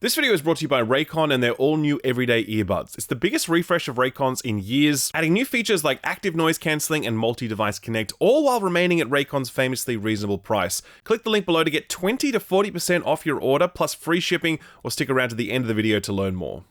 This video is brought to you by Raycon and their all-new everyday earbuds. It's the biggest refresh of Raycons in years, adding new features like active noise cancelling and multi-device connect, all while remaining at Raycon's famously reasonable price. Click the link below to get 20 to 40% off your order, plus free shipping, or stick around to the end of the video to learn more.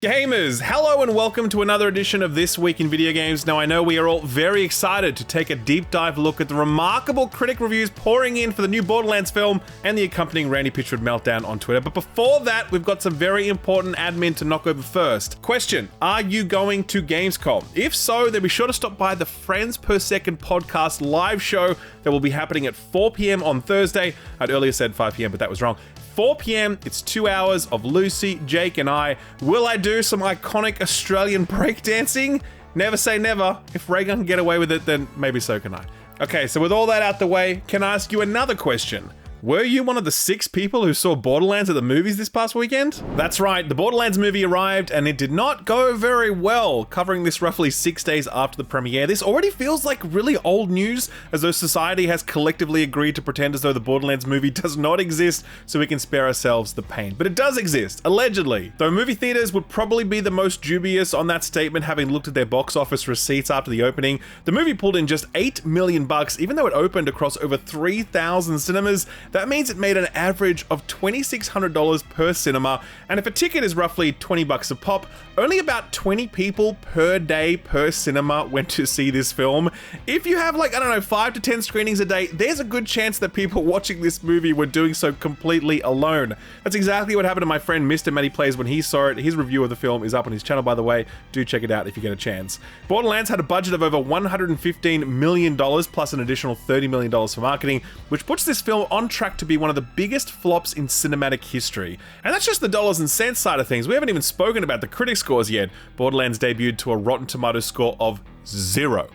Gamers, hello and welcome to another edition of This Week in Video Games. Now I know we are all very excited to take a deep dive look at the remarkable critic reviews pouring in for the new Borderlands film and the accompanying Randy Pitchford meltdown on Twitter. But before that, we've got some very important admin to knock over first. Question, are you going to Gamescom? If so, then be sure to stop by the Friends Per Second podcast live show that will be happening at 4 p.m. on Thursday. I'd earlier said 5 p.m, but that was wrong. 4 p.m, it's 2 hours of Lucy, Jake, and I. Will I do some iconic Australian breakdancing? Never say never. If Raycon can get away with it, then maybe so can I. Okay, so with all that out the way, can I ask you another question? Were you one of the 6 people who saw Borderlands at the movies this past weekend? That's right, the Borderlands movie arrived and it did not go very well. Covering this roughly 6 days after the premiere, this already feels like really old news, as though society has collectively agreed to pretend as though the Borderlands movie does not exist so we can spare ourselves the pain. But it does exist, allegedly. Though movie theaters would probably be the most dubious on that statement, having looked at their box office receipts after the opening. The movie pulled in just $8 million, even though it opened across over 3,000 cinemas. That means it made an average of $2,600 per cinema, and if a ticket is roughly $20 a pop, only about 20 people per day per cinema went to see this film. If you have 5 to 10 screenings a day, there's a good chance that people watching this movie were doing so completely alone. That's exactly what happened to my friend Mr. Matty Plays when he saw it. His review of the film is up on his channel, by the way. Do check it out if you get a chance. Borderlands had a budget of over $115 million, plus an additional $30 million for marketing, which puts this film on track to be one of the biggest flops in cinematic history. And that's just the dollars and cents side of things. We haven't even spoken about the critic scores yet. Borderlands debuted to a Rotten Tomatoes score of 0.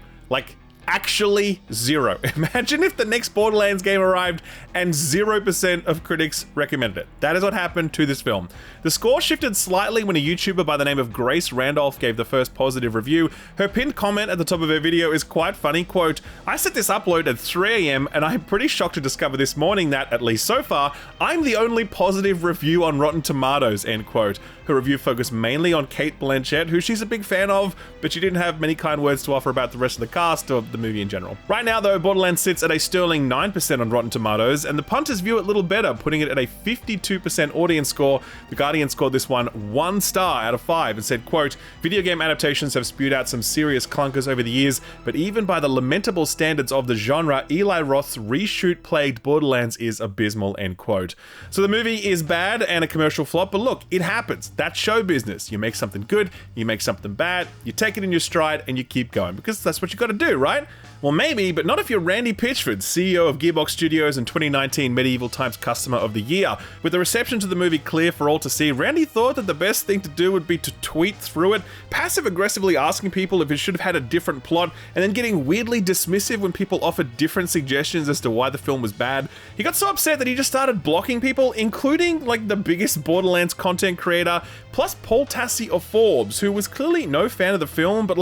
Actually 0. Imagine if the next Borderlands game arrived and 0% of critics recommended it. That is what happened to this film. The score shifted slightly when a YouTuber by the name of Grace Randolph gave the first positive review. Her pinned comment at the top of her video is quite funny, quote, "I set this upload at 3 a.m. and I'm pretty shocked to discover this morning that, at least so far, I'm the only positive review on Rotten Tomatoes," end quote. Her review focused mainly on Cate Blanchett, who she's a big fan of, but she didn't have many kind words to offer about the rest of the cast or the movie in general. Right now though, Borderlands sits at a sterling 9% on Rotten Tomatoes, and the punters view it little better, putting it at a 52% audience score. The Guardian scored this one 1 star out of 5 and said, quote, "Video game adaptations have spewed out some serious clunkers over the years, but even by the lamentable standards of the genre, Eli Roth's reshoot-plagued Borderlands is abysmal," end quote. So the movie is bad and a commercial flop, but look, it happens. That's show business. You make something good, you make something bad, you take it in your stride, and you keep going, because that's what you gotta do, right? Well, maybe, but not if you're Randy Pitchford, CEO of Gearbox Studios and 2019 Medieval Times Customer of the Year. With the reception to the movie clear for all to see, Randy thought that the best thing to do would be to tweet through it, passive-aggressively asking people if it should have had a different plot, and then getting weirdly dismissive when people offered different suggestions as to why the film was bad. He got so upset that he just started blocking people, including, the biggest Borderlands content creator, plus Paul Tassi of Forbes, who was clearly no fan of the film, but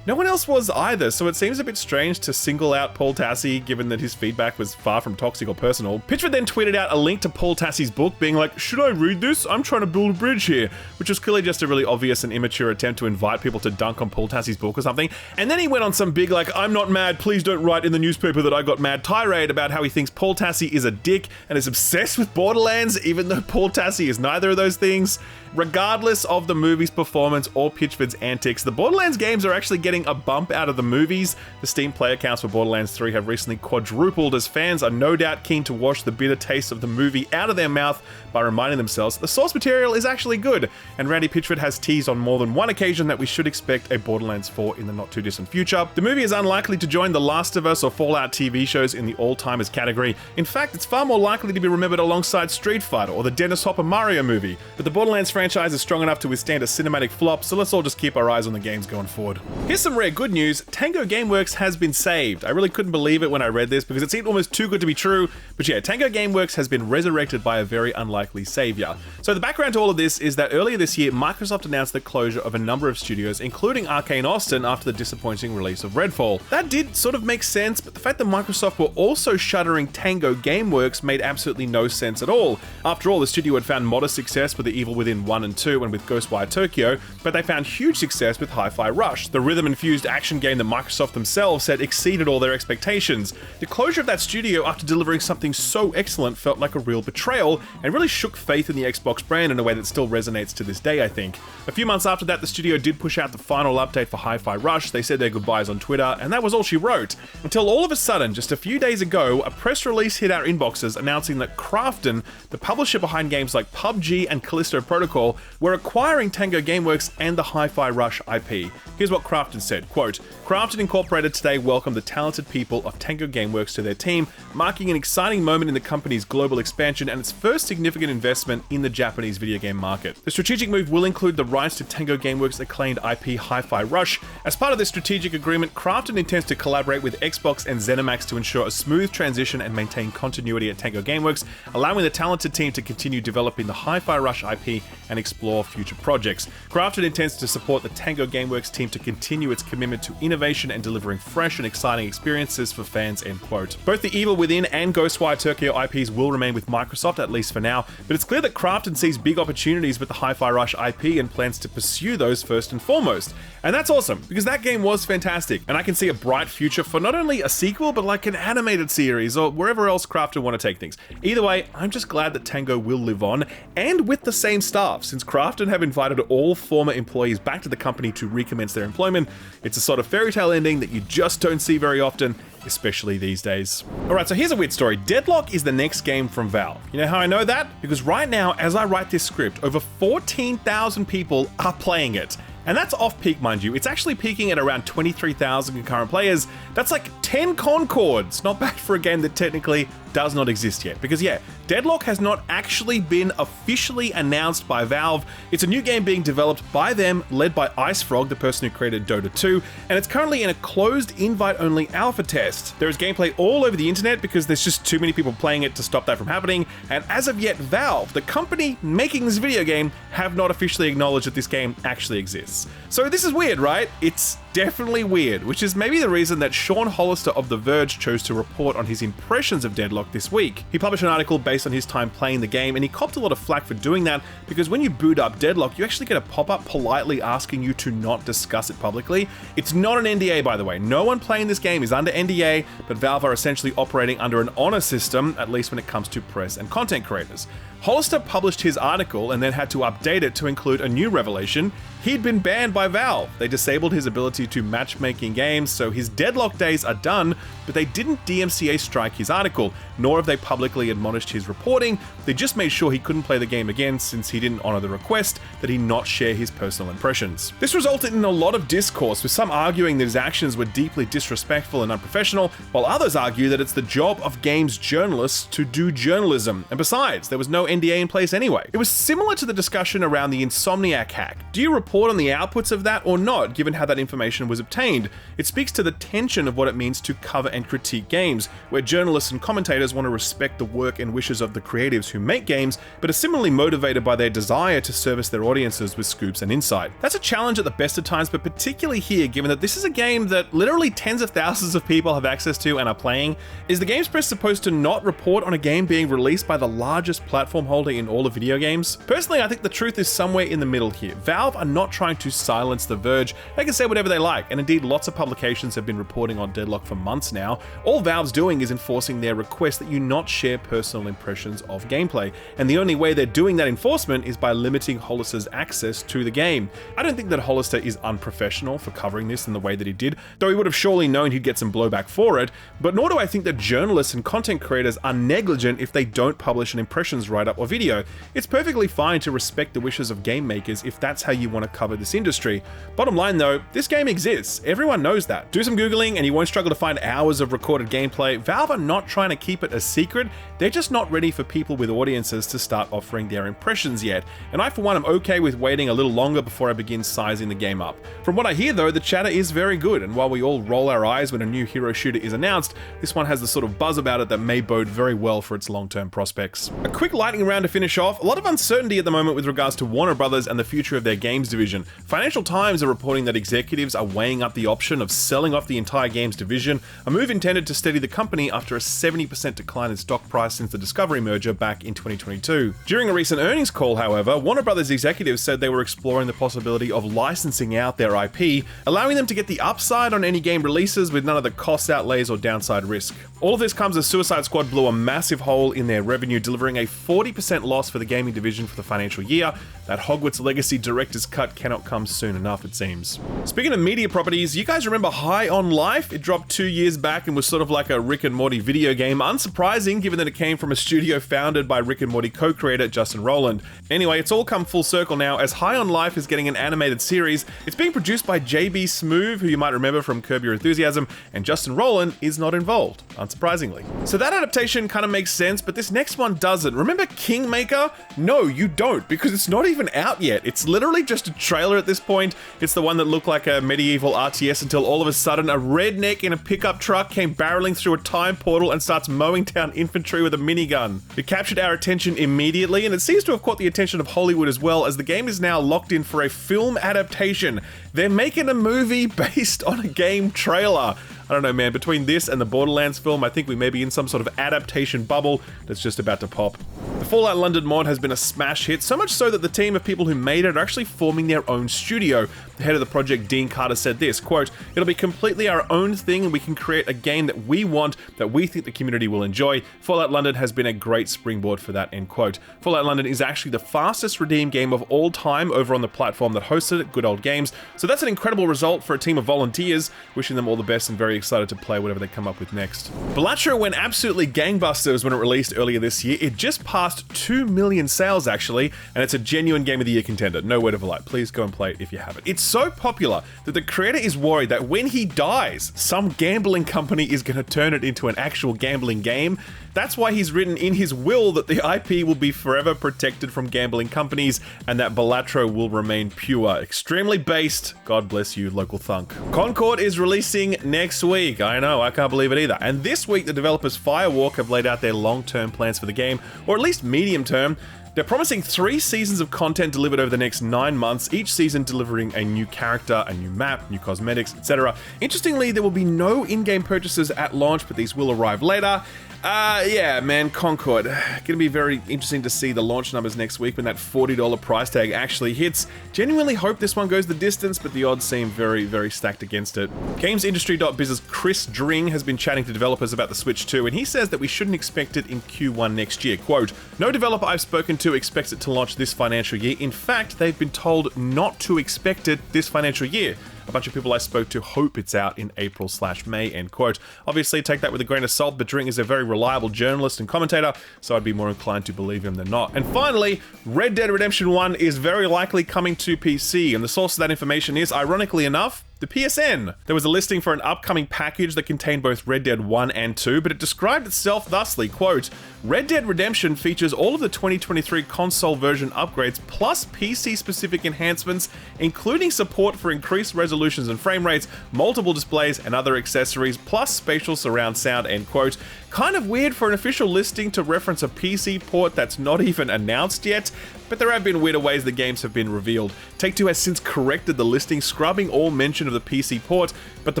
no one else was either, so it seems a bit strange to single out Paul Tassi, given that his feedback was far from toxic or personal. Pitchford then tweeted out a link to Paul Tassi's book, being like, "Should I read this? I'm trying to build a bridge here," which was clearly just a really obvious and immature attempt to invite people to dunk on Paul Tassi's book or something. And then he went on some big, "I'm not mad, please don't write in the newspaper that I got mad" tirade about how he thinks Paul Tassi is a dick and is obsessed with Borderlands, even though Paul Tassi is neither of those things. Regardless of the movie's performance or Pitchford's antics, the Borderlands games are actually getting a bump out of the movies. The Steam player counts for Borderlands 3 have recently quadrupled, as fans are no doubt keen to wash the bitter taste of the movie out of their mouth by reminding themselves that the source material is actually good, and Randy Pitchford has teased on more than one occasion that we should expect a Borderlands 4 in the not too distant future. The movie is unlikely to join The Last of Us or Fallout TV shows in the all-timers category. In fact, it's far more likely to be remembered alongside Street Fighter or the Dennis Hopper Mario movie, but the Borderlands franchise is strong enough to withstand a cinematic flop, so let's all just keep our eyes on the games going forward. Here's some rare good news. Tango Gameworks has been saved. I really couldn't believe it when I read this because it seemed almost too good to be true. But yeah, Tango Gameworks has been resurrected by a very unlikely savior. So the background to all of this is that earlier this year, Microsoft announced the closure of a number of studios, including Arcane Austin, after the disappointing release of Redfall. That did sort of make sense, but the fact that Microsoft were also shuttering Tango Gameworks made absolutely no sense at all. After all, the studio had found modest success with The Evil Within 1 and 2 and with Ghostwire Tokyo, but they found huge success with Hi-Fi Rush, the rhythm-infused action game that Microsoft themselves said exceeded all their expectations. The closure of that studio after delivering something so excellent felt like a real betrayal and really shook faith in the Xbox brand in a way that still resonates to this day, I think. A few months after that, the studio did push out the final update for Hi-Fi Rush. They said their goodbyes on Twitter, and that was all she wrote. Until all of a sudden, just a few days ago, a press release hit our inboxes announcing that Krafton, the publisher behind games like PUBG and Callisto Protocol, were acquiring Tango Gameworks and the Hi-Fi Rush IP. Here's what Krafton said, quote, "Krafton Incorporated today welcomed the talented people of Tango Gameworks to their team, marking an exciting moment in the company's global expansion and its first significant investment in the Japanese video game market. The strategic move will include the rights to Tango Gameworks' acclaimed IP Hi-Fi Rush. As part of this strategic agreement, Krafton intends to collaborate with Xbox and ZeniMax to ensure a smooth transition and maintain continuity at Tango Gameworks, allowing the talented team to continue developing the Hi-Fi Rush IP and explore future projects. Krafton intends to support the Tango Gameworks team to continue its commitment to innovation and delivering fresh and exciting experiences for fans," end quote. Both the Evil Within and Ghostwire Tokyo IPs will remain with Microsoft, at least for now, but it's clear that Krafton sees big opportunities with the Hi-Fi Rush IP and plans to pursue those first and foremost. And that's awesome, because that game was fantastic, and I can see a bright future for not only a sequel, but like an animated series, or wherever else Krafton want to take things. Either way, I'm just glad that Tango will live on, and with the same staff, since Krafton have invited all former employees back to the company to recommence their employment. It's a sort of fairy tale ending that you just don't see very often, especially these days. Alright, so here's a weird story. Deadlock is the next game from Valve. You know how I know that? Because right now, as I write this script, over 14,000 people are playing it. And that's off peak, mind you. It's actually peaking at around 23,000 concurrent players. That's like 10 Concords. Not bad for a game that technically does not exist yet. Because yeah, Deadlock has not actually been officially announced by Valve. It's a new game being developed by them, led by IceFrog, the person who created Dota 2, and it's currently in a closed invite-only alpha test. There is gameplay all over the internet because there's just too many people playing it to stop that from happening, and as of yet, Valve, the company making this video game, have not officially acknowledged that this game actually exists. So this is weird, right? It's definitely weird, which is maybe the reason that Sean Hollister of The Verge chose to report on his impressions of Deadlock this week. He published an article based on his time playing the game, and he copped a lot of flack for doing that because when you boot up Deadlock, you actually get a pop-up politely asking you to not discuss it publicly. It's not an NDA, by the way. No one playing this game is under NDA, but Valve are essentially operating under an honor system, at least when it comes to press and content creators. Hollister published his article and then had to update it to include a new revelation. He'd been banned by Valve. They disabled his ability to matchmake in games, so his Deadlock days are done, but they didn't DMCA strike his article, nor have they publicly admonished his reporting. They just made sure he couldn't play the game again since he didn't honor the request that he not share his personal impressions. This resulted in a lot of discourse, with some arguing that his actions were deeply disrespectful and unprofessional, while others argue that it's the job of games journalists to do journalism. And besides, there was no NDA in place anyway. It was similar to the discussion around the Insomniac hack. Do you report on the outputs of that or not, given how that information was obtained? It speaks to the tension of what it means to cover and critique games, where journalists and commentators want to respect the work and wishes of the creatives who make games, but are similarly motivated by their desire to service their audiences with scoops and insight. That's a challenge at the best of times, but particularly here, given that this is a game that literally tens of thousands of people have access to and are playing. Is the Games Press supposed to not report on a game being released by the largest platform holder in all of video games? Personally, I think the truth is somewhere in the middle here. Valve are not trying to silence The Verge. They can say whatever they like, and indeed lots of publications have been reporting on Deadlock for months now. All Valve's doing is enforcing their request that you not share personal impressions of gameplay, and the only way they're doing that enforcement is by limiting Hollister's access to the game. I don't think that Hollister is unprofessional for covering this in the way that he did, though he would have surely known he'd get some blowback for it, but nor do I think that journalists and content creators are negligent if they don't publish an impressions write-up or video. It's perfectly fine to respect the wishes of game makers if that's how you want to cover this industry. Bottom line though, this game exists. Everyone knows that. Do some Googling and you won't struggle to find hours of recorded gameplay. Valve are not trying to keep it a secret, they're just not ready for people with audiences to start offering their impressions yet. And I for one am okay with waiting a little longer before I begin sizing the game up. From what I hear though, the chatter is very good, and while we all roll our eyes when a new hero shooter is announced, this one has the sort of buzz about it that may bode very well for its long-term prospects. A quick lightning round to finish off. A lot of uncertainty at the moment with regards to Warner Brothers and the future of their games division. Financial Times are reporting that executives are weighing up the option of selling off the entire games division, a move intended to steady the company after a 70% decline in stock price since the Discovery merger back in 2022. During a recent earnings call, however, Warner Brothers executives said they were exploring the possibility of licensing out their IP, allowing them to get the upside on any game releases with none of the cost outlays or downside risk. All of this comes as Suicide Squad blew a massive hole in their revenue, delivering a 40% loss for the gaming division for the financial year. That Hogwarts Legacy director's cut cannot come soon enough, it seems. Speaking of media properties, you guys remember High on Life? It dropped 2 years back and was sort of like a Rick and Morty video game. Unsurprising, given that it came from a studio founded by Rick and Morty co-creator Justin Roiland. Anyway, it's all come full circle now, as High on Life is getting an animated series. It's being produced by JB Smoove, who you might remember from Curb Your Enthusiasm, and Justin Roiland is not involved, unsurprisingly. So that adaptation kind of makes sense, but this next one doesn't. Remember Kingmaker? No, you don't, because it's not even out yet. It's literally just a trailer at this point. It's the one that looked like a medieval RTS until all of a sudden a redneck in a pickup truck came barreling through a time portal and starts mowing down infantry with a minigun. It captured our attention immediately, and it seems to have caught the attention of Hollywood as well, as the game is now locked in for a film adaptation. They're making a movie based on a game trailer. I don't know, man, between this and the Borderlands film, I think we may be in some sort of adaptation bubble that's just about to pop. The Fallout London mod has been a smash hit, so much so that the team of people who made it are actually forming their own studio. The head of the project, Dean Carter, said this, quote, "It'll be completely our own thing and we can create a game that we want, that we think the community will enjoy. Fallout London has been a great springboard for that," end quote. Fallout London is actually the fastest redeemed game of all time over on the platform that hosted it, Good Old Games, so that's an incredible result for a team of volunteers. Wishing them all the best and very excited to play whatever they come up with next. Balatro went absolutely gangbusters when it released earlier this year. It just passed 2 million sales actually, and it's a genuine Game of the Year contender. No word of a lie. Please go and play it if you have it. It's so popular that the creator is worried that when he dies, some gambling company is going to turn it into an actual gambling game. That's why he's written in his will that the IP will be forever protected from gambling companies and that Balatro will remain pure. Extremely based. God bless you, local thunk. Concord is releasing next week. I know, I can't believe it either. And this week, the developers Firewalk have laid out their long-term plans for the game, or at least medium-term. They're promising 3 seasons of content delivered over the next 9 months, each season delivering a new character, a new map, new cosmetics, etc. Interestingly, there will be no in-game purchases at launch, but these will arrive later. Yeah, man, Concord. Gonna be very interesting to see the launch numbers next week when that $40 price tag actually hits. Genuinely hope this one goes the distance, but the odds seem very, very stacked against it. GamesIndustry.biz's Chris Dring has been chatting to developers about the Switch 2, and he says that we shouldn't expect it in Q1 next year. Quote, "No developer I've spoken to expects it to launch this financial year. In fact, they've been told not to expect it this financial year. A bunch of people I spoke to hope it's out in April/May," end quote. Obviously, take that with a grain of salt, but Dring is a very reliable journalist and commentator, so I'd be more inclined to believe him than not. And finally, Red Dead Redemption 1 is very likely coming to PC, and the source of that information is, ironically enough, the PSN. There was a listing for an upcoming package that contained both Red Dead 1 and 2, but it described itself thusly, quote, "Red Dead Redemption features all of the 2023 console version upgrades plus PC-specific enhancements, including support for increased resolutions and frame rates, multiple displays, and other accessories, plus spatial surround sound," end quote. Kind of weird for an official listing to reference a PC port that's not even announced yet, but there have been weirder ways the games have been revealed. Take-Two has since corrected the listing, scrubbing all mention of the PC port, but the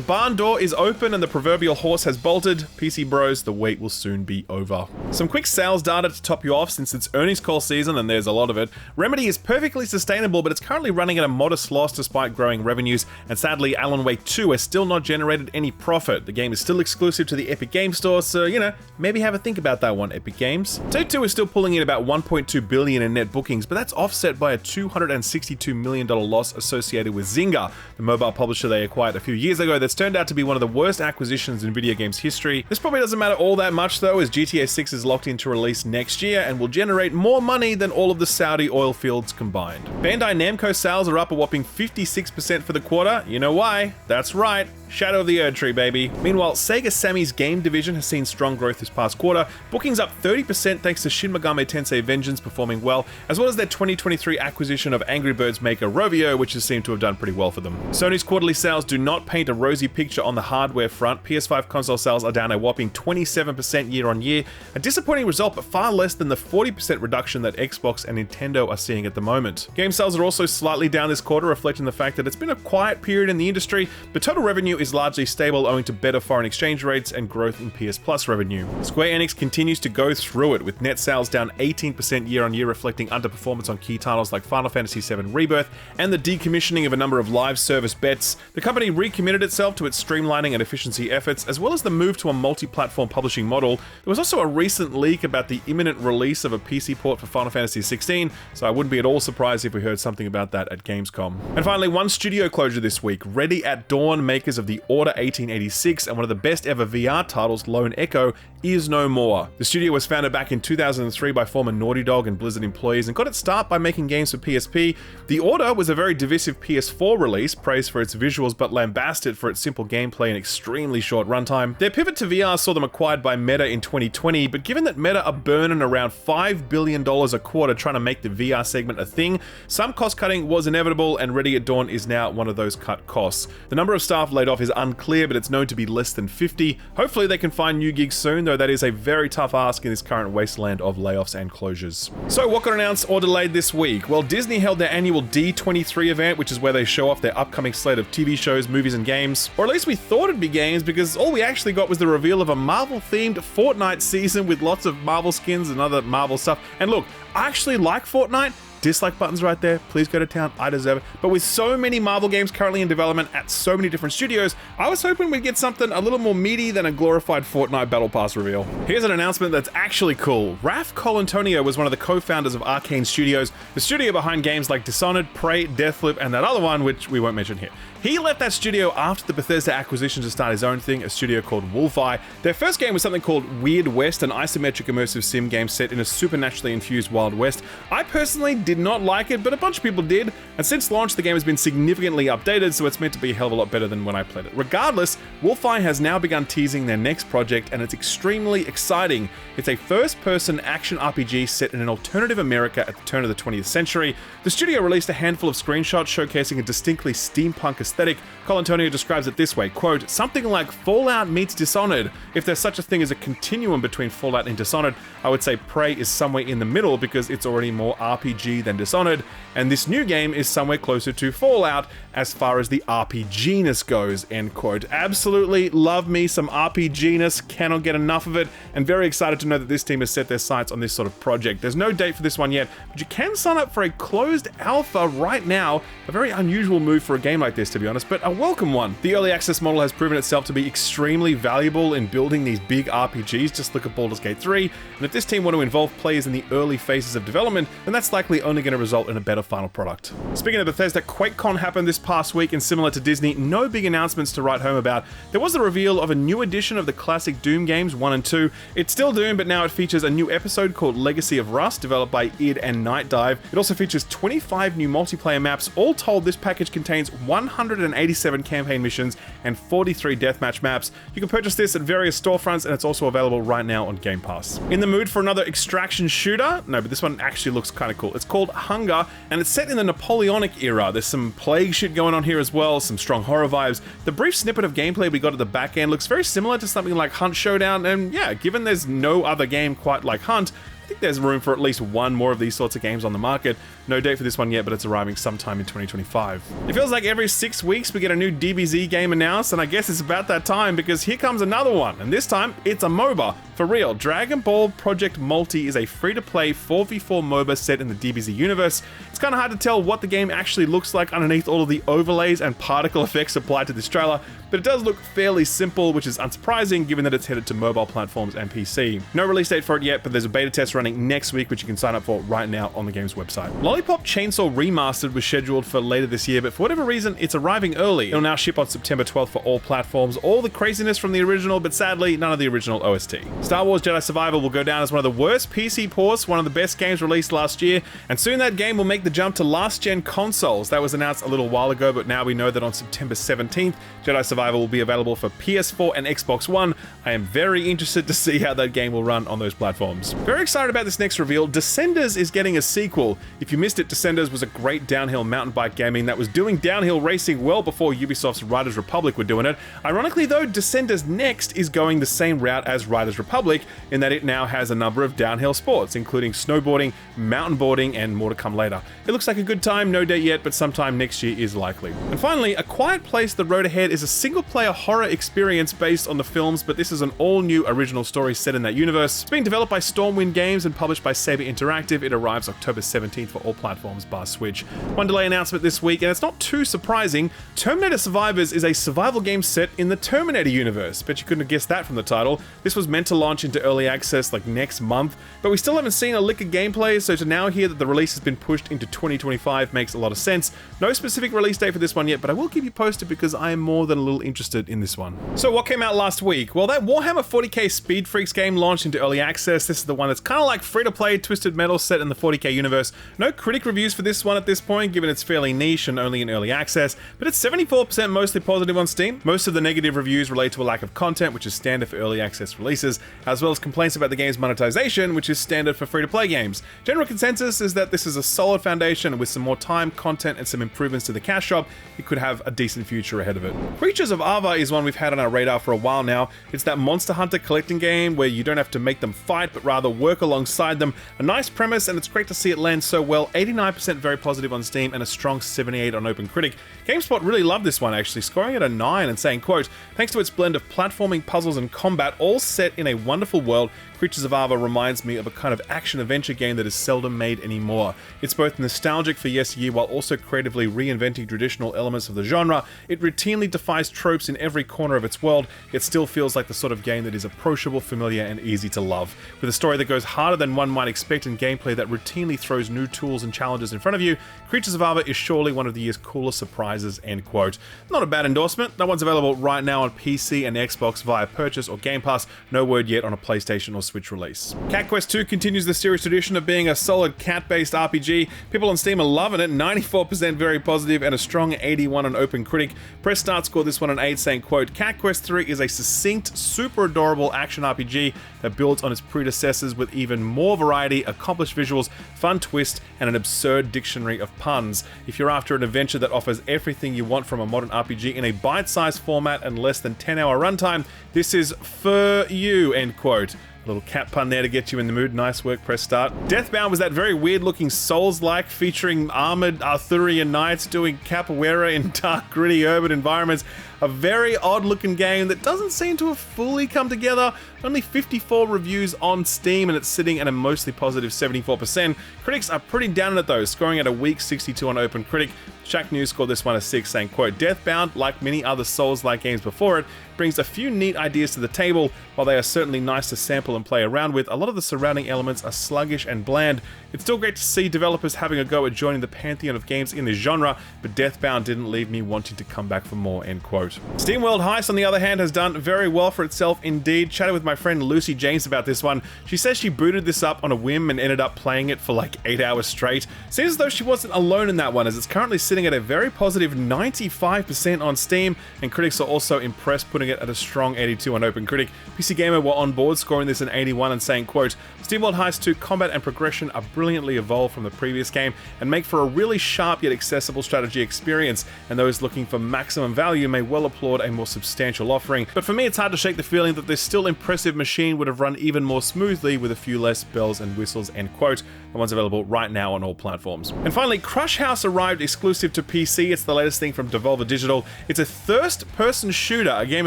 barn door is open and the proverbial horse has bolted. PC bros, the wait will soon be over. Some quick sales data to top you off since it's earnings call season, and there's a lot of it. Remedy is perfectly sustainable, but it's currently running at a modest loss despite growing revenues, and sadly, Alan Wake 2 has still not generated any profit. The game is still exclusive to the Epic Games Store, so, you know, maybe have a think about that one, Epic Games. Take-Two is still pulling in about $1.2 billion in net bookings, but that's offset by a $262 million loss associated with Zynga, the mobile publisher they acquired a few years ago that's turned out to be one of the worst acquisitions in video games history. This probably doesn't matter all that much though, as GTA 6 is locked in to release next year and will generate more money than all of the Saudi oil fields combined. Bandai Namco sales are up a whopping 56% for the quarter. You know why? That's right. Shadow of the Erd Tree, baby. Meanwhile, Sega Sammy's game division has seen strong growth this past quarter, bookings up 30% thanks to Shin Megami Tensei Vengeance performing well, as well as their 2023 acquisition of Angry Birds maker Rovio, which has seemed to have done pretty well for them. Sony's quarterly sales do not paint a rosy picture on the hardware front. PS5 console sales are down a whopping 27% year on year, a disappointing result but far less than the 40% reduction that Xbox and Nintendo are seeing at the moment. Game sales are also slightly down this quarter, reflecting the fact that it's been a quiet period in the industry, but total revenue is largely stable owing to better foreign exchange rates and growth in PS Plus revenue. Square Enix continues to go through it, with net sales down 18% year on year, reflecting underperformance on key titles like Final Fantasy VII Rebirth and the decommissioning of a number of live service bets. The company recommitted itself to its streamlining and efficiency efforts, as well as the move to a multi-platform publishing model. There was also a recent leak about the imminent release of a PC port for Final Fantasy XVI, so I wouldn't be at all surprised if we heard something about that at Gamescom. And finally, one studio closure this week. Ready at Dawn, makers of the Order 1886 and one of the best ever VR titles, Lone Echo, is no more. The studio was founded back in 2003 by former Naughty Dog and Blizzard employees and got its start by making games for PSP. The Order was a very divisive PS4 release, praised for its visuals but lambasted for its simple gameplay and extremely short runtime. Their pivot to VR saw them acquired by Meta in 2020, but given that Meta are burning around $5 billion a quarter trying to make the VR segment a thing, some cost cutting was inevitable, and Ready at Dawn is now one of those cut costs. The number of staff laid off is unclear, but it's known to be less than 50. Hopefully they can find new gigs soon, though that is a very tough ask in this current wasteland of layoffs and closures. So what got announced or delayed this week? Well, Disney held their annual D23 event, which is where they show off their upcoming slate of TV shows, movies, and games. Or at least we thought it'd be games, because all we actually got was the reveal of a Marvel-themed Fortnite season with lots of Marvel skins and other Marvel stuff. And look, I actually like Fortnite. Dislike button's right there, please go to town, I deserve it. But with so many Marvel games currently in development at so many different studios, I was hoping we'd get something a little more meaty than a glorified Fortnite Battle Pass reveal. Here's an announcement that's actually cool. Ralph Colantonio was one of the co-founders of Arcane Studios, the studio behind games like Dishonored, Prey, Deathloop, and that other one, which we won't mention here. He left that studio after the Bethesda acquisition to start his own thing, a studio called Wolfeye. Their first game was something called Weird West, an isometric immersive sim game set in a supernaturally infused Wild West. I personally did not like it, but a bunch of people did, and since launch the game has been significantly updated, so it's meant to be a hell of a lot better than when I played it. Regardless, Wolfeye has now begun teasing their next project, and it's extremely exciting. It's a first-person action RPG set in an alternative America at the turn of the 20th century. The studio released a handful of screenshots showcasing a distinctly steampunk aesthetic. Colantonio describes it this way, quote, "Something like Fallout meets Dishonored. If there's such a thing as a continuum between Fallout and Dishonored, I would say Prey is somewhere in the middle because it's already more RPG than Dishonored, and this new game is somewhere closer to Fallout as far as the RPG-ness goes," end quote. Absolutely love me some RPG-ness, cannot get enough of it, and very excited to know that this team has set their sights on this sort of project. There's no date for this one yet, but you can sign up for a closed alpha right now, a very unusual move for a game like this, to be honest, but a welcome one. The early access model has proven itself to be extremely valuable in building these big RPGs, just look at Baldur's Gate 3, and if this team want to involve players in the early phases of development, then that's likely only going to result in a better final product. Speaking of Bethesda, QuakeCon happened this past week, and similar to Disney, no big announcements to write home about. There was the reveal of a new edition of the classic Doom games, 1 and 2. It's still Doom, but now it features a new episode called Legacy of Rust, developed by id and Night Dive. It also features 25 new multiplayer maps. All told, this package contains 187 campaign missions and 43 deathmatch maps. You can purchase this at various storefronts, and it's also available right now on Game Pass. In the mood for another extraction shooter? No, but this one actually looks kind of cool. It's called Hunger, and it's set in the Napoleonic era. There's some plague shit going on here as well, some strong horror vibes. The brief snippet of gameplay we got at the back end looks very similar to something like Hunt Showdown, and yeah, given there's no other game quite like Hunt, I think there's room for at least one more of these sorts of games on the market. No date for this one yet, but it's arriving sometime in 2025. It feels like every 6 weeks we get a new DBZ game announced, and I guess it's about that time because here comes another one, and this time it's a MOBA. For real, Dragon Ball Project Multi is a free-to-play 4v4 MOBA set in the DBZ universe. It's kind of hard to tell what the game actually looks like underneath all of the overlays and particle effects applied to this trailer, but it does look fairly simple, which is unsurprising given that it's headed to mobile platforms and PC. No release date for it yet, but there's a beta test that's running next week, which you can sign up for right now on the game's website. Lollipop Chainsaw Remastered was scheduled for later this year, but for whatever reason, it's arriving early. It'll now ship on September 12th for all platforms. All the craziness from the original, but sadly, none of the original OST. Star Wars Jedi Survivor will go down as one of the worst PC ports, one of the best games released last year, and soon that game will make the jump to last-gen consoles. That was announced a little while ago, but now we know that on September 17th, Jedi Survivor will be available for PS4 and Xbox One. I am very interested to see how that game will run on those platforms. Very excited about this next reveal. Descenders is getting a sequel. If you missed it, Descenders was a great downhill mountain bike gaming that was doing downhill racing well before Ubisoft's Riders Republic were doing it. Ironically though, Descenders Next is going the same route as Riders Republic in that it now has a number of downhill sports, including snowboarding, mountain boarding, and more to come later. It looks like a good time, no date yet, but sometime next year is likely. And finally, A Quiet Place: The Road Ahead is a single-player horror experience based on the films, but this is an all-new original story set in that universe. It's being developed by Stormwind Games and published by Saber Interactive. It arrives October 17th for all platforms bar Switch. One delay announcement this week, and it's not too surprising. Terminator Survivors is a survival game set in the Terminator universe. Bet you couldn't have guessed that from the title. This was meant to launch into early access like next month, but we still haven't seen a lick of gameplay, so to now hear that the release has been pushed into 2025 makes a lot of sense. No specific release date for this one yet, but I will keep you posted because I am more than a little interested in this one. So what came out last week? Well, that Warhammer 40k Speed Freaks game launched into early access. This is the one that's kind of like free-to-play Twisted Metal set in the 40k universe. No critic reviews for this one at this point, given it's fairly niche and only in early access, but it's 74% mostly positive on Steam. Most of the negative reviews relate to a lack of content, which is standard for early access releases, as well as complaints about the game's monetization, which is standard for free-to-play games. General consensus is that this is a solid foundation, and with some more time, content, and some improvements to the cash shop, it could have a decent future ahead of it. Creatures of Ava is one we've had on our radar for a while now. It's that Monster Hunter collecting game where you don't have to make them fight, but rather work alongside them. A nice premise, and it's great to see it land so well. 89% very positive on Steam and a strong 78 on OpenCritic. GameSpot really loved this one actually, scoring it a 9 and saying, quote, "Thanks to its blend of platforming, puzzles, and combat, all set in a wonderful world, Creatures of Ava reminds me of a kind of action-adventure game that is seldom made anymore. It's both nostalgic for yesteryear while also creatively reinventing traditional elements of the genre. It routinely defies tropes in every corner of its world, yet still feels like the sort of game that is approachable, familiar, and easy to love. With a story that goes harder than one might expect and gameplay that routinely throws new tools and challenges in front of you, Creatures of Ava is surely one of the year's coolest surprises," end quote. Not a bad endorsement. That one's available right now on PC and Xbox via purchase or Game Pass. No word yet on a PlayStation or Switch release. Cat Quest 2 continues the series tradition of being a solid cat-based RPG. People on Steam are loving it, 94% very positive and a strong 81 on OpenCritic. Press Start scored this one an 8, saying, quote, "Cat Quest 3 is a succinct, super adorable action RPG that builds on its predecessors with even more variety, accomplished visuals, fun twist, and an absurd dictionary of puns. If you're after an adventure that offers everything you want from a modern RPG in a bite-sized format and less than 10-hour runtime, this is for you," end quote. A little cat pun there to get you in the mood. Nice work, press start. Deathbound was that very weird-looking Souls-like featuring armored Arthurian knights doing capoeira in dark, gritty urban environments. A very odd-looking game that doesn't seem to have fully come together. Only 54 reviews on Steam, and it's sitting at a mostly positive 74%. Critics are pretty down on it though, scoring at a weak 62 on OpenCritic. Shacknews scored this one a 6, saying, quote, "Deathbound, like many other Souls-like games before it, brings a few neat ideas to the table. While they are certainly nice to sample and play around with, a lot of the surrounding elements are sluggish and bland. It's still great to see developers having a go at joining the pantheon of games in this genre, but Deathbound didn't leave me wanting to come back for more," end quote. SteamWorld Heist, on the other hand, has done very well for itself indeed. Chatted with my friend Lucy James about this one. She says she booted this up on a whim and ended up playing it for like 8 hours straight. Seems as though she wasn't alone in that one, as it's currently sitting at a very positive 95% on Steam, and critics are also impressed, putting it at a strong 82 on OpenCritic. PC Gamer were on board, scoring this an 81 and saying, quote, "SteamWorld Heist 2 combat and progression are brilliantly evolved from the previous game and make for a really sharp yet accessible strategy experience, and those looking for maximum value may well applaud a more substantial offering. But for me, it's hard to shake the feeling that this still impressive machine would have run even more smoothly with a few less bells and whistles," end quote. The one's available right now on all platforms. And finally, Crush House arrived exclusive to PC. It's the latest thing from Devolver Digital. It's a first-person shooter, a game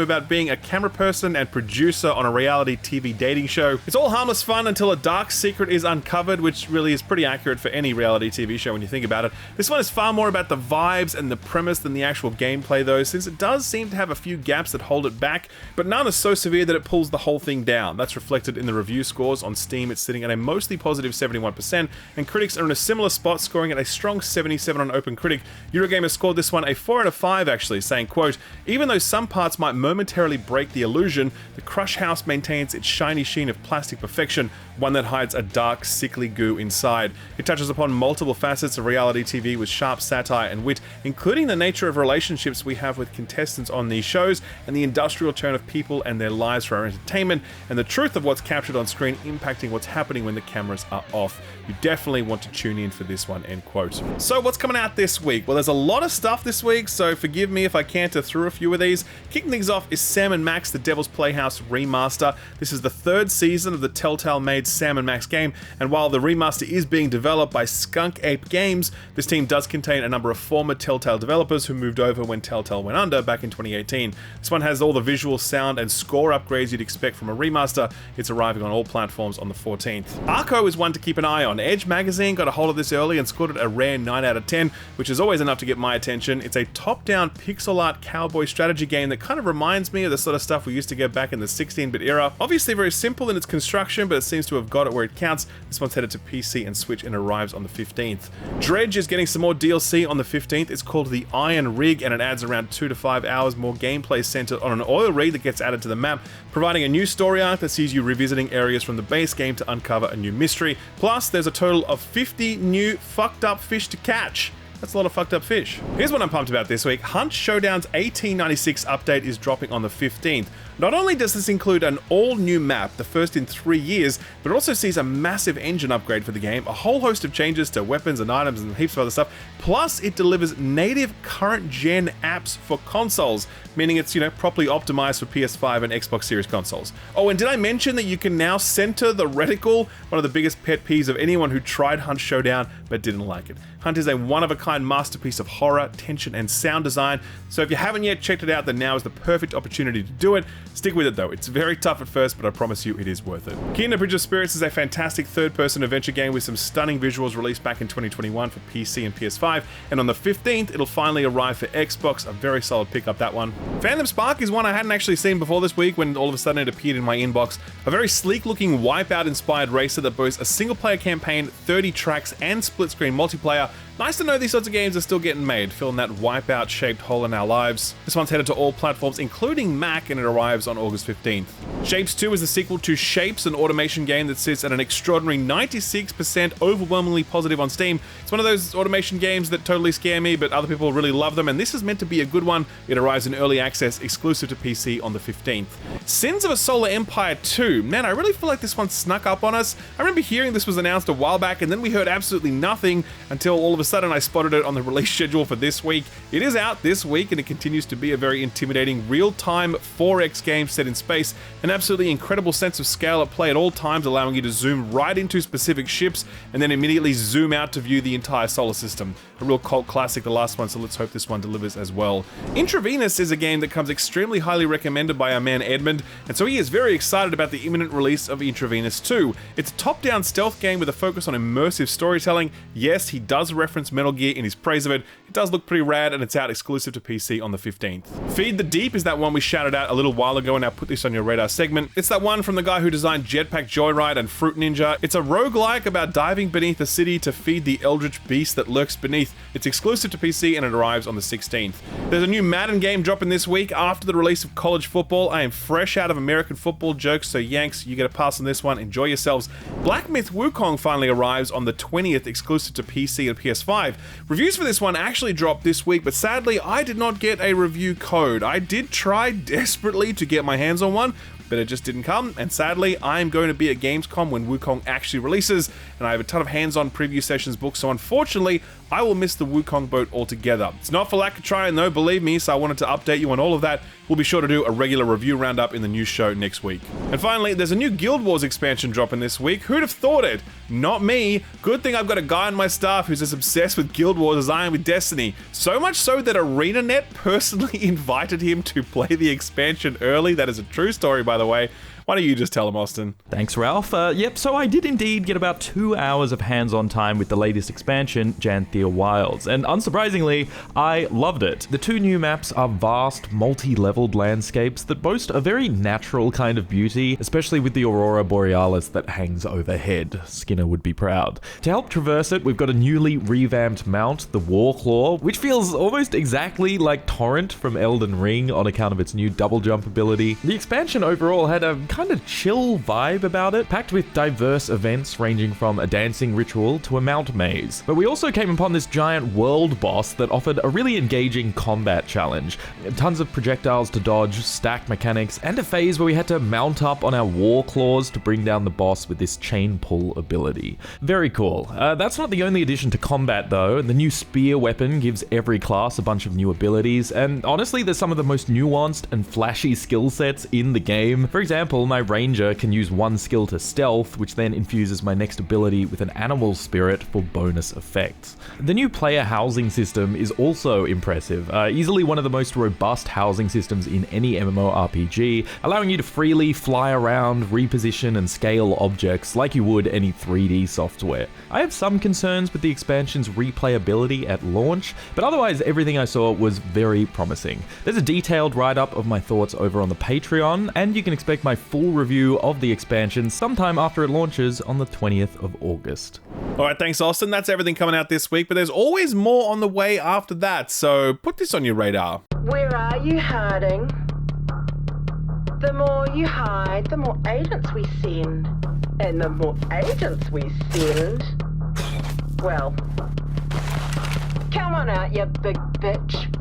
about being a camera person and producer on a reality TV dating show. It's all harmless fun until until a dark secret is uncovered, which really is pretty accurate for any reality TV show when you think about it. This one is far more about the vibes and the premise than the actual gameplay though, since it does seem to have a few gaps that hold it back, but none are so severe that it pulls the whole thing down. That's reflected in the review scores. On Steam, it's sitting at a mostly positive 71%, and critics are in a similar spot, scoring at a strong 77 on OpenCritic. Eurogamer scored this one a 4 out of 5 actually, saying, quote, "Even though some parts might momentarily break the illusion, the Crush House maintains its shiny sheen of plastic perfection, one that hides a dark, sickly goo inside. It touches upon multiple facets of reality TV with sharp satire and wit, including the nature of relationships we have with contestants on these shows, and the industrial turn of people and their lives for our entertainment, and the truth of what's captured on screen impacting what's happening when the cameras are off. You definitely want to tune in for this one," end quote. So what's coming out this week? Well, there's a lot of stuff this week, so forgive me if I canter through a few of these. Kicking things off is Sam & Max The Devil's Playhouse Remaster. This is the third season of the Telltale-made Sam & Max game, and while the remaster is being developed by Skunk Ape Games, this team does contain a number of former Telltale developers who moved over when Telltale went under back in 2018. This one has all the visual, sound, and score upgrades you'd expect from a remaster. It's arriving on all platforms on the 14th. Arco is one to keep an eye on. Edge magazine got a hold of this early and scored it a rare 9 out of 10, which is always enough to get my attention. It's a top-down pixel art cowboy strategy game that kind of reminds me of the sort of stuff we used to get back in the 16-bit era. Obviously very simple in its construction, but it seems to have got it where it counts. This one's headed to PC and Switch and arrives on the 15th. Dredge is getting some more DLC on the 15th. It's called the Iron Rig, and it adds around 2 to 5 hours more gameplay centered on an oil rig that gets added to the map, providing a new story arc that sees you revisiting areas from the base game to uncover a new mystery. Plus, there's a total of 50 new fucked up fish to catch. That's a lot of fucked up fish. Here's what I'm pumped about this week. Hunt Showdown's 1896 update is dropping on the 15th. Not only does this include an all-new map, the first in 3 years, but it also sees a massive engine upgrade for the game, a whole host of changes to weapons and items and heaps of other stuff, plus it delivers native current-gen apps for consoles, meaning it's, properly optimized for PS5 and Xbox Series consoles. Oh, and did I mention that you can now center the reticle? One of the biggest pet peeves of anyone who tried Hunt Showdown but didn't like it. Hunt is a one-of-a-kind masterpiece of horror, tension, and sound design, so if you haven't yet checked it out, then now is the perfect opportunity to do it. Stick with it though, it's very tough at first, but I promise you it is worth it. Kingdom Bridge of Spirits is a fantastic third-person adventure game with some stunning visuals released back in 2021 for PC and PS5, and on the 15th it'll finally arrive for Xbox, a very solid pickup that one. Phantom Spark is one I hadn't actually seen before this week when all of a sudden it appeared in my inbox. A very sleek-looking Wipeout-inspired racer that boasts a single-player campaign, 30 tracks, and split-screen multiplayer. Nice to know these sorts of games are still getting made, filling that Wipeout-shaped hole in our lives. This one's headed to all platforms, including Mac, and it arrives on August 15th. Shapes 2 is the sequel to Shapes, an automation game that sits at an extraordinary 96% overwhelmingly positive on Steam. It's one of those automation games that totally scare me, but other people really love them, and this is meant to be a good one. It arrives in early access, exclusive to PC on the 15th. Sins of a Solar Empire 2. Man, I really feel like this one snuck up on us. I remember hearing this was announced a while back, and then we heard absolutely nothing until all of a sudden I spotted it on the release schedule for this week. It is out this week, and it continues to be a very intimidating real-time 4X game set in space. An absolutely incredible sense of scale at play at all times, allowing you to zoom right into specific ships and then immediately zoom out to view the entire solar system. A real cult classic, the last one, so let's hope this one delivers as well. Intravenous is a game that comes extremely highly recommended by our man Edmond, and so he is very excited about the imminent release of Intravenous 2. It's a top-down stealth game with a focus on immersive storytelling. Yes, he does reference Metal Gear in his praise of it. It does look pretty rad, and it's out exclusive to PC on the 15th. Feed the Deep is that one we shouted out a little while ago, and I put this on your radar segment. It's that one from the guy who designed Jetpack Joyride and Fruit Ninja. It's a roguelike about diving beneath a city to feed the eldritch beast that lurks beneath. It's exclusive to PC and it arrives on the 16th. There's a new Madden game dropping this week after the release of college football. I am fresh out of American football jokes, so Yanks, you get a pass on this one. Enjoy yourselves. Black Myth Wukong finally arrives on the 20th, exclusive to PC and PS5. Reviews for this one actually dropped this week, but sadly I did not get a review code. I did try desperately to get my hands on one, but it just didn't come, and sadly, I'm going to be at Gamescom when Wukong actually releases, and I have a ton of hands-on preview sessions booked, so unfortunately, I will miss the Wukong boat altogether. It's not for lack of trying though, believe me, so I wanted to update you on all of that. We'll be sure to do a regular review roundup in the news show next week. And finally, there's a new Guild Wars expansion dropping this week. Who'd have thought it? Not me. Good thing I've got a guy on my staff who's as obsessed with Guild Wars as I am with Destiny. So much so that ArenaNet personally invited him to play the expansion early. That is a true story, by the way. Why don't you just tell him, Austin? Thanks, Ralph. Yep, so I did indeed get about 2 hours of hands-on time with the latest expansion, Janthea Wilds, and unsurprisingly, I loved it. The 2 new maps are vast, multi-leveled landscapes that boast a very natural kind of beauty, especially with the Aurora Borealis that hangs overhead. Skinner would be proud. To help traverse it, we've got a newly revamped mount, the Warclaw, which feels almost exactly like Torrent from Elden Ring on account of its new double jump ability. The expansion overall had a kind of chill vibe about it, packed with diverse events ranging from a dancing ritual to a mount maze. But we also came upon this giant world boss that offered a really engaging combat challenge. Tons of projectiles to dodge, stack mechanics, and a phase where we had to mount up on our war claws to bring down the boss with this chain pull ability. Very cool. That's not the only addition to combat though. The new spear weapon gives every class a bunch of new abilities, and honestly there's some of the most nuanced and flashy skill sets in the game. For example, my ranger can use one skill to stealth, which then infuses my next ability with an animal spirit for bonus effects. The new player housing system is also impressive, easily one of the most robust housing systems in any MMORPG, allowing you to freely fly around, reposition and scale objects like you would any 3D software. I have some concerns with the expansion's replayability at launch, but otherwise everything I saw was very promising. There's a detailed write-up of my thoughts over on the Patreon, and you can expect my full review of the expansion sometime after it launches on the 20th of August. Alright, thanks Austin. That's everything coming out this week, but there's always more on the way after that, so put this on your radar. Where are you hiding? The more you hide, the more agents we send. And the more agents we send, well, come on out, you big bitch.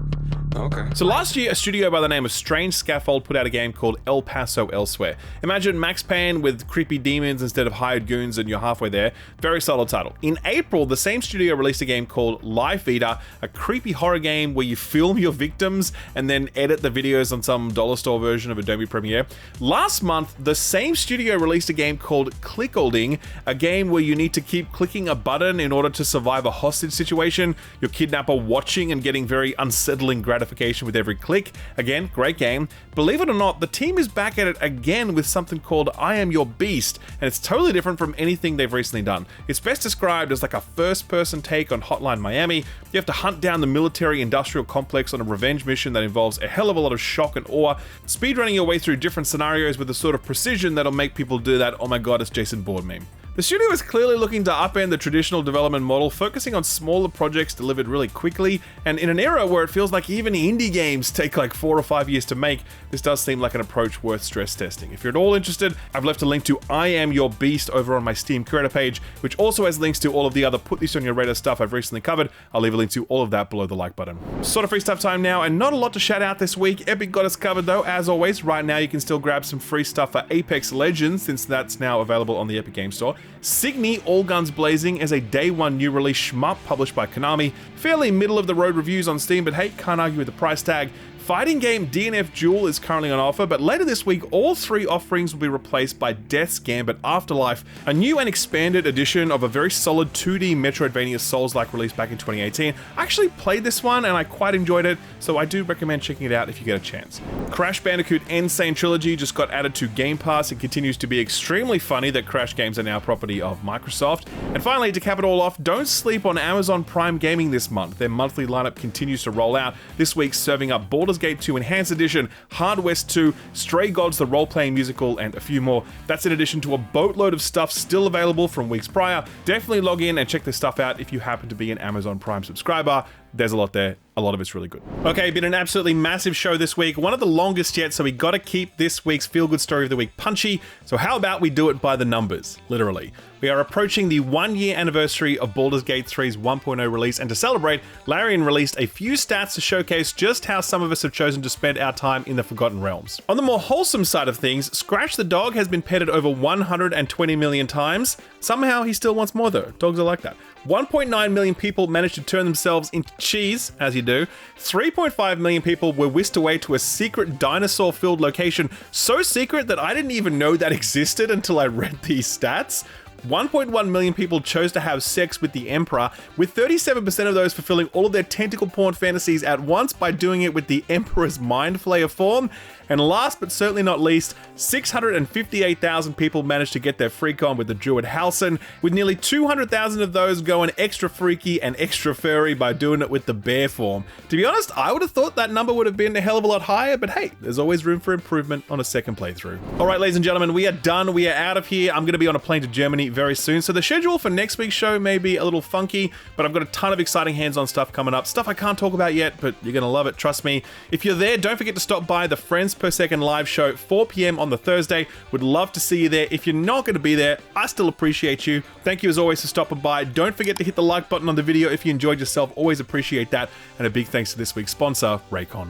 Okay. So last year, a studio by the name of Strange Scaffold put out a game called El Paso Elsewhere. Imagine Max Payne with creepy demons instead of hired goons and you're halfway there. Very solid title. In April, the same studio released a game called Life Eater, a creepy horror game where you film your victims and then edit the videos on some dollar store version of Adobe Premiere. Last month, the same studio released a game called Clickolding, a game where you need to keep clicking a button in order to survive a hostage situation, your kidnapper watching and getting very unsettling gratification with every click. Again, great game. Believe it or not, the team is back at it again with something called I Am Your Beast, and it's totally different from anything they've recently done. It's best described as like a first-person take on Hotline Miami. You have to hunt down the military-industrial complex on a revenge mission that involves a hell of a lot of shock and awe, speedrunning your way through different scenarios with the sort of precision that'll make people do that "oh my god, it's Jason Bourne" meme. The studio is clearly looking to upend the traditional development model, focusing on smaller projects delivered really quickly, and in an era where it feels like even indie games take like 4 or 5 years to make, this does seem like an approach worth stress testing. If you're at all interested, I've left a link to I Am Your Beast over on my Steam Curator page, which also has links to all of the other Put This On Your Radar stuff I've recently covered. I'll leave a link to all of that below the like button. Sort of free stuff time now, and not a lot to shout out this week. Epic got us covered though, as always. Right now you can still grab some free stuff for Apex Legends, since that's now available on the Epic Games Store. Signy All Guns Blazing is a day one new release shmup published by Konami. Fairly middle of the road reviews on Steam, but hey, can't argue with the price tag. Fighting game DNF Duel is currently on offer, but later this week, all 3 offerings will be replaced by Death's Gambit Afterlife, a new and expanded edition of a very solid 2D Metroidvania Souls-like release back in 2018. I actually played this one and I quite enjoyed it, so I do recommend checking it out if you get a chance. Crash Bandicoot Insane Trilogy just got added to Game Pass. It continues to be extremely funny that Crash games are now property of Microsoft. And finally, to cap it all off, don't sleep on Amazon Prime Gaming this month. Their monthly lineup continues to roll out, this week serving up Baldur's Gate 2 Enhanced Edition, Hard West 2, Stray Gods the role-playing musical, and a few more. That's in addition to a boatload of stuff still available from weeks prior. Definitely log in and check this stuff out if you happen to be an Amazon Prime subscriber. There's a lot there. A lot of it's really good. Okay, been an absolutely massive show this week. One of the longest yet, so we gotta keep this week's Feelgood Story of the Week punchy. So how about we do it by the numbers, literally. We are approaching the 1-year anniversary of Baldur's Gate 3's 1.0 release, and to celebrate, Larian released a few stats to showcase just how some of us have chosen to spend our time in the Forgotten Realms. On the more wholesome side of things, Scratch the Dog has been petted over 120 million times. Somehow he still wants more though. Dogs are like that. 1.9 million people managed to turn themselves into cheese, as you do. 3.5 million people were whisked away to a secret dinosaur-filled location, so secret that I didn't even know that existed until I read these stats. 1.1 million people chose to have sex with the Emperor, with 37% of those fulfilling all of their tentacle porn fantasies at once by doing it with the Emperor's Mind Flayer form. And last but certainly not least, 658,000 people managed to get their freak on with the Druid Halcyon, with nearly 200,000 of those going extra freaky and extra furry by doing it with the bear form. To be honest, I would have thought that number would have been a hell of a lot higher, but hey, there's always room for improvement on a second playthrough. All right, ladies and gentlemen, we are done. We are out of here. I'm going to be on a plane to Germany very soon, so the schedule for next week's show may be a little funky, but I've got a ton of exciting hands-on stuff coming up. Stuff I can't talk about yet, but you're going to love it, trust me. If you're there, don't forget to stop by the Friends Per Second live show, 4 p.m. on the Thursday. Would love to see you there. If you're not going to be there, I still appreciate you. Thank you as always for stopping by. Don't forget to hit the like button on the video if you enjoyed yourself. Always appreciate that. And a big thanks to this week's sponsor, Raycon.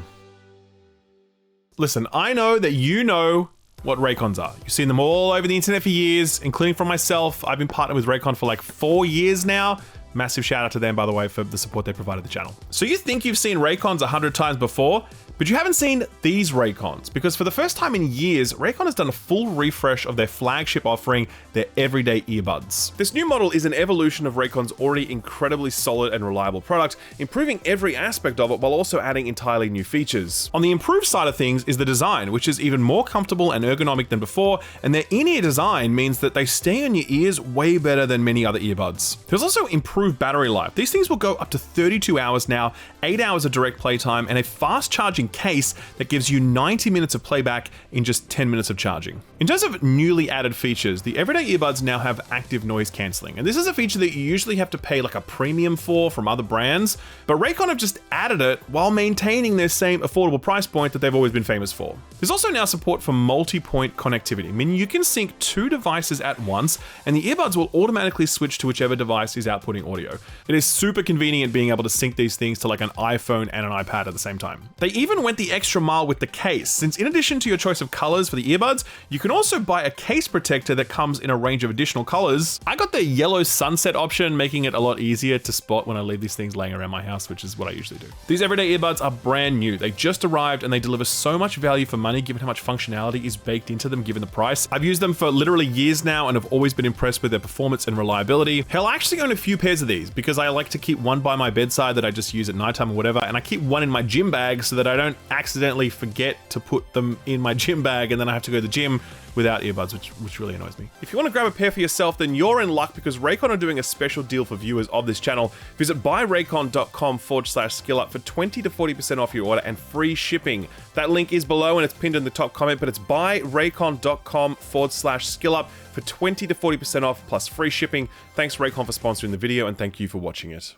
Listen, I know that you know what Raycons are. You've seen them all over the internet for years, including from myself. I've been partnered with Raycon for like 4 years now. Massive shout out to them, by the way, for the support they provided the channel. So you think you've seen Raycons 100 times before, but you haven't seen these Raycons, because for the first time in years, Raycon has done a full refresh of their flagship offering, their everyday earbuds. This new model is an evolution of Raycon's already incredibly solid and reliable product, improving every aspect of it while also adding entirely new features. On the improved side of things is the design, which is even more comfortable and ergonomic than before, and their in-ear design means that they stay on your ears way better than many other earbuds. There's also improved battery life. These things will go up to 32 hours now, 8 hours of direct playtime, and a fast charging case that gives you 90 minutes of playback in just 10 minutes of charging. In terms of newly added features, the everyday earbuds now have active noise cancelling, and this is a feature that you usually have to pay like a premium for from other brands, but Raycon have just added it while maintaining their same affordable price point that they've always been famous for. There's also now support for multi-point connectivity, meaning you can sync 2 devices at once, and the earbuds will automatically switch to whichever device is outputting audio. It is super convenient being able to sync these things to like an iPhone and an iPad at the same time. They even went the extra mile with the case, since in addition to your choice of colors for the earbuds, you can also buy a case protector that comes in a range of additional colors. I got the yellow sunset option, making it a lot easier to spot when I leave these things laying around my house, which is what I usually do. These everyday earbuds are brand new. They just arrived and they deliver so much value for money given how much functionality is baked into them given the price. I've used them for literally years now and have always been impressed with their performance and reliability. Hell, I actually own a few pairs of these because I like to keep one by my bedside that I just use at nighttime or whatever, and I keep one in my gym bag so that I don't accidentally forget to put them in my gym bag and then I have to go to the gym without earbuds, which really annoys me. If you want to grab a pair for yourself, then you're in luck because Raycon are doing a special deal for viewers of this channel. Visit buyraycon.com/skillup for 20 to 40% off your order and free shipping. That link is below and it's pinned in the top comment, but it's buyraycon.com/skillup for 20 to 40% off plus free shipping. Thanks Raycon for sponsoring the video and thank you for watching it.